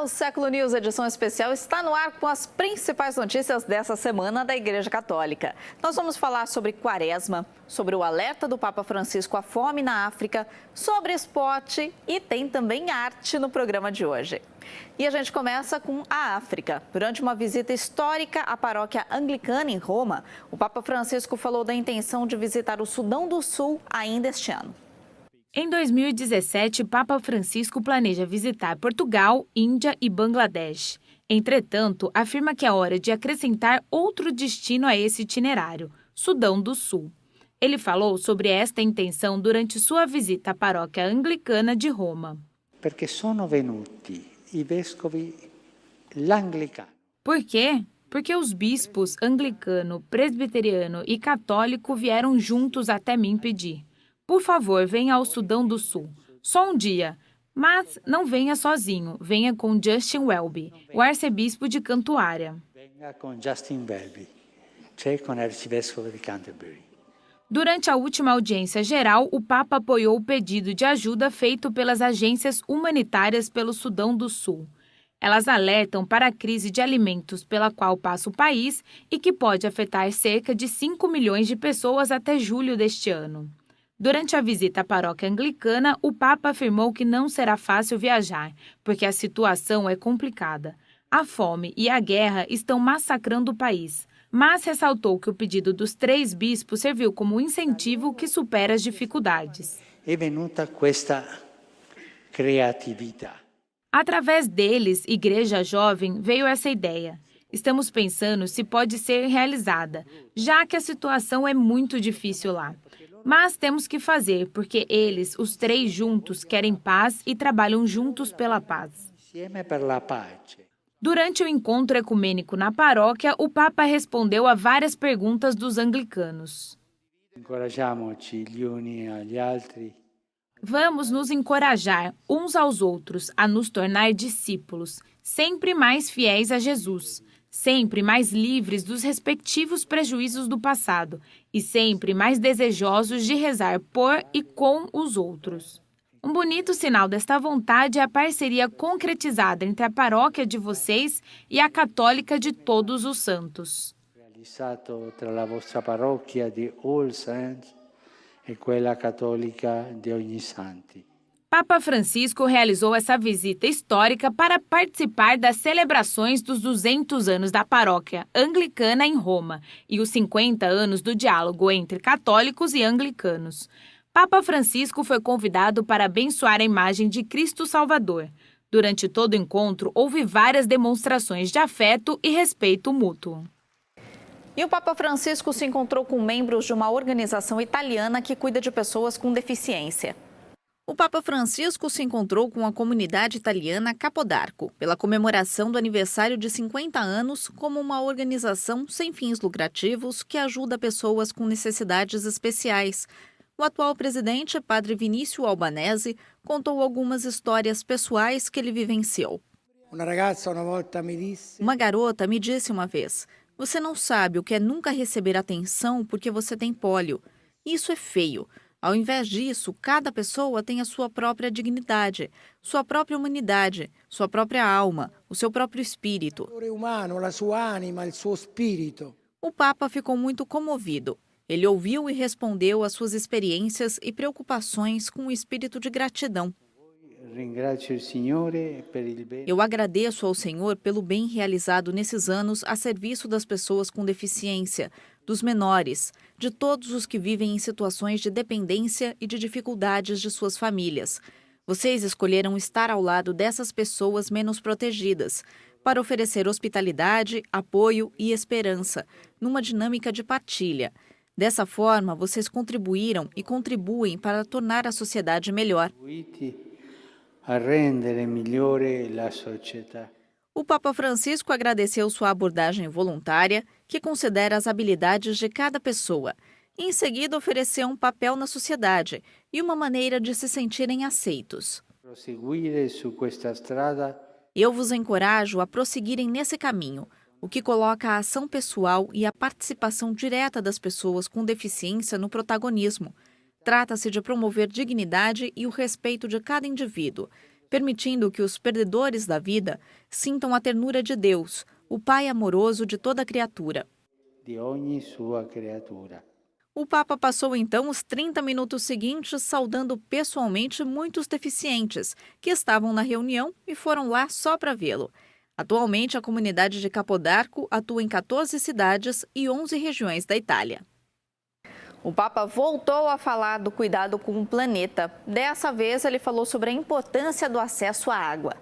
O Século News, edição especial, está no ar com as principais notícias dessa semana da Igreja Católica. Nós vamos falar sobre Quaresma, sobre o alerta do Papa Francisco à fome na África, sobre esporte e tem também arte no programa de hoje. E a gente começa com a África. Durante uma visita histórica à paróquia anglicana em Roma, o Papa Francisco falou da intenção de visitar o Sudão do Sul ainda este ano. Em 2017, Papa Francisco planeja visitar Portugal, Índia e Bangladesh. Entretanto, afirma que é hora de acrescentar outro destino a esse itinerário, Sudão do Sul. Ele falou sobre esta intenção durante sua visita à paróquia anglicana de Roma. Perché sono venuti i vescovi l'anglicano. Por quê? Porque os bispos anglicano, presbiteriano e católico vieram juntos até mim pedir. Por favor, venha ao Sudão do Sul. Só um dia. Mas não venha sozinho. Venha com Justin Welby, o arcebispo de Cantuária. Venga con Justin Welby, cioè con l'arcivescovo di Canterbury. Durante a última audiência geral, o Papa apoiou o pedido de ajuda feito pelas agências humanitárias pelo Sudão do Sul. Elas alertam para a crise de alimentos pela qual passa o país e que pode afetar cerca de 5 milhões de pessoas até julho deste ano. Durante a visita à paróquia anglicana, o Papa afirmou que não será fácil viajar, porque a situação é complicada. A fome e a guerra estão massacrando o país, mas ressaltou que o pedido dos 3 bispos serviu como incentivo que supera as dificuldades. É venuta questa criatività. Através deles, Igreja Jovem, veio essa ideia. Estamos pensando se pode ser realizada, já que a situação é muito difícil lá. Mas temos que fazer, porque eles, os 3 juntos, querem paz e trabalham juntos pela paz. Durante o encontro ecumênico na paróquia, o Papa respondeu a várias perguntas dos anglicanos. Vamos nos encorajar uns aos outros a nos tornar discípulos, sempre mais fiéis a Jesus, sempre mais livres dos respectivos prejuízos do passado e sempre mais desejosos de rezar por e com os outros. Um bonito sinal desta vontade é a parceria concretizada entre a paróquia de vocês e a católica de Todos os Santos. Realizzato tra a vostra parrocchia di All Saints e quella cattolica di Ogni Santi. Papa Francisco realizou essa visita histórica para participar das celebrações dos 200 anos da paróquia anglicana em Roma e os 50 anos do diálogo entre católicos e anglicanos. Papa Francisco foi convidado para abençoar a imagem de Cristo Salvador. Durante todo o encontro, houve várias demonstrações de afeto e respeito mútuo. E o Papa Francisco se encontrou com membros de uma organização italiana que cuida de pessoas com deficiência. O Papa Francisco se encontrou com a comunidade italiana Capodarco, pela comemoração do aniversário de 50 anos, como uma organização sem fins lucrativos que ajuda pessoas com necessidades especiais. O atual presidente, Padre Vinícius Albanese, contou algumas histórias pessoais que ele vivenciou. Uma garota me disse uma vez: "Você não sabe o que é nunca receber atenção porque você tem pólio. Isso é feio. Ao invés disso, cada pessoa tem a sua própria dignidade, sua própria humanidade, sua própria alma, o seu próprio espírito." O Papa ficou muito comovido. Ele ouviu e respondeu às suas experiências e preocupações com um espírito de gratidão. Eu agradeço ao Senhor pelo bem realizado nesses anos a serviço das pessoas com deficiência, dos menores, de todos os que vivem em situações de dependência e de dificuldades de suas famílias. Vocês escolheram estar ao lado dessas pessoas menos protegidas, para oferecer hospitalidade, apoio e esperança, numa dinâmica de partilha. Dessa forma, vocês contribuíram e contribuem para tornar a sociedade melhor. O Papa Francisco agradeceu sua abordagem voluntária, que considera as habilidades de cada pessoa. Em seguida, ofereceu um papel na sociedade e uma maneira de se sentirem aceitos. Eu vos encorajo a prosseguirem nesse caminho, o que coloca a ação pessoal e a participação direta das pessoas com deficiência no protagonismo. Trata-se de promover dignidade e o respeito de cada indivíduo. permitindo que os perdedores da vida sintam a ternura de Deus, o Pai amoroso de toda criatura. De ogni sua criatura. O Papa passou então os 30 minutos seguintes saudando pessoalmente muitos deficientes que estavam na reunião e foram lá só para vê-lo. Atualmente, a comunidade de Capodarco atua em 14 cidades e 11 regiões da Itália. O Papa voltou a falar do cuidado com o planeta. Dessa vez, ele falou sobre a importância do acesso à água.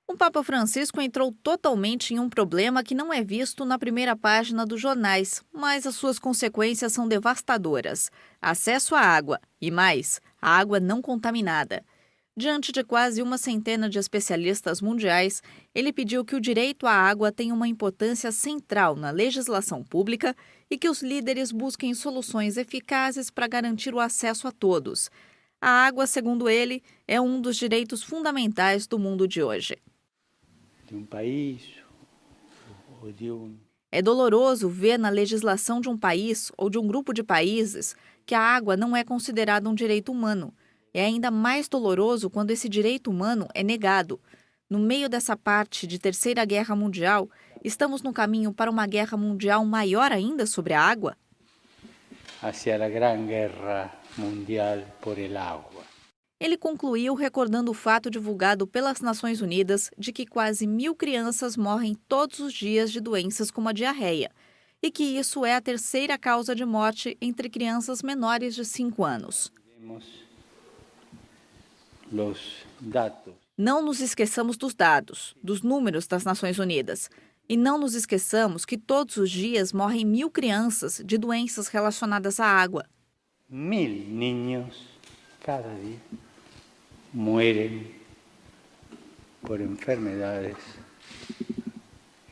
O Papa Francisco entrou totalmente em um problema que não é visto na primeira página dos jornais, mas as suas consequências são devastadoras. Acesso à água e, mais, a água não contaminada. Diante de quase uma centena de especialistas mundiais, ele pediu que o direito à água tenha uma importância central na legislação pública e que os líderes busquem soluções eficazes para garantir o acesso a todos. A água, segundo ele, é um dos direitos fundamentais do mundo de hoje. É doloroso ver na legislação de um país ou de um grupo de países que a água não é considerada um direito humano. É ainda mais doloroso quando esse direito humano é negado. No meio dessa parte de Terceira Guerra Mundial, estamos no caminho para uma guerra mundial maior ainda sobre a água? Hacia a Gran Guerra Mundial por el agua. Ele concluiu recordando o fato divulgado pelas Nações Unidas de que quase 1.000 crianças morrem todos os dias de doenças como a diarreia, e que isso é a terceira causa de morte entre crianças menores de 5 anos. Não nos esqueçamos dos dados, dos números das Nações Unidas. E não nos esqueçamos que todos os dias morrem 1.000 crianças de doenças relacionadas à água. 1.000 niños cada dia mueren por enfermedades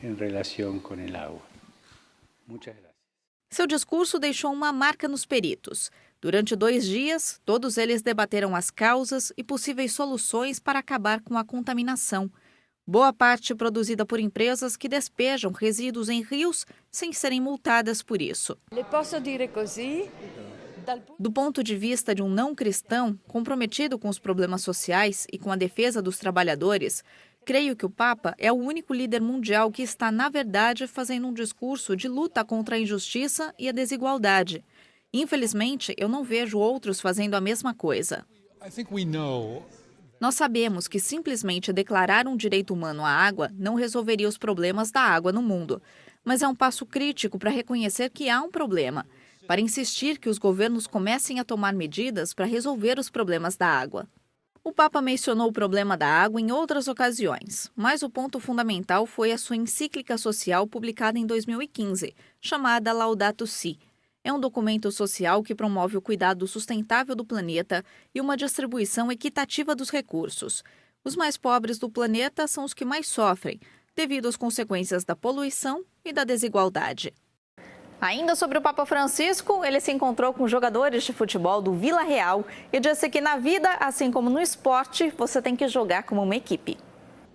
em relação com o agua. Muchas gracias. Seu discurso deixou uma marca nos peritos. Durante 2 dias, todos eles debateram as causas e possíveis soluções para acabar com a contaminação. Boa parte produzida por empresas que despejam resíduos em rios sem serem multadas por isso. Do ponto de vista de um não cristão, comprometido com os problemas sociais e com a defesa dos trabalhadores, creio que o Papa é o único líder mundial que está, na verdade, fazendo um discurso de luta contra a injustiça e a desigualdade. Infelizmente, eu não vejo outros fazendo a mesma coisa. Nós sabemos que simplesmente declarar um direito humano à água não resolveria os problemas da água no mundo, mas é um passo crítico para reconhecer que há um problema, para insistir que os governos comecem a tomar medidas para resolver os problemas da água. O Papa mencionou o problema da água em outras ocasiões, mas o ponto fundamental foi a sua encíclica social publicada em 2015, chamada Laudato Si. É um documento social que promove o cuidado sustentável do planeta e uma distribuição equitativa dos recursos. Os mais pobres do planeta são os que mais sofrem, devido às consequências da poluição e da desigualdade. Ainda sobre o Papa Francisco, ele se encontrou com jogadores de futebol do Vila Real e disse que na vida, assim como no esporte, você tem que jogar como uma equipe.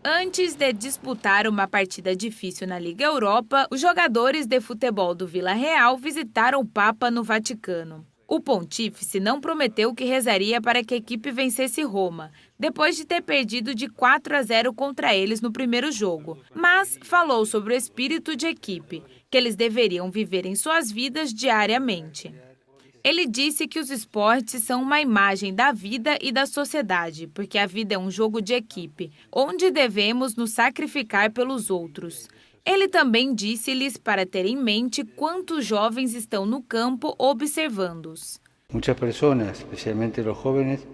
Antes de disputar uma partida difícil na Liga Europa, os jogadores de futebol do Vila Real visitaram o Papa no Vaticano. O pontífice não prometeu que rezaria para que a equipe vencesse Roma, depois de ter perdido de 4-0 contra eles no primeiro jogo, mas falou sobre o espírito de equipe, que eles deveriam viver em suas vidas diariamente. Ele disse que os esportes são uma imagem da vida e da sociedade, porque a vida é um jogo de equipe, onde devemos nos sacrificar pelos outros. Ele também disse-lhes para ter em mente quantos jovens estão no campo observando-os.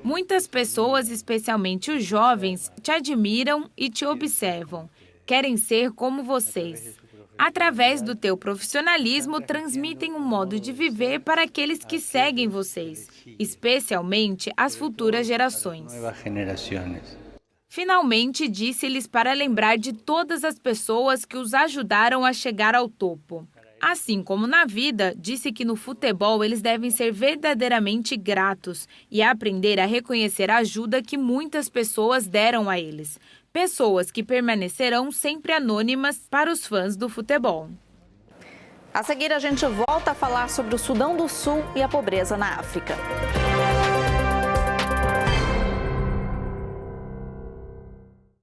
Muitas pessoas, especialmente os jovens, te admiram e te observam. Querem ser como vocês. Através do teu profissionalismo, transmitem um modo de viver para aqueles que seguem vocês, especialmente as futuras gerações. Finalmente, disse-lhes para lembrar de todas as pessoas que os ajudaram a chegar ao topo. Assim como na vida, disse que no futebol eles devem ser verdadeiramente gratos e aprender a reconhecer a ajuda que muitas pessoas deram a eles. Pessoas que permanecerão sempre anônimas para os fãs do futebol. A seguir, a gente volta a falar sobre o Sudão do Sul e a pobreza na África.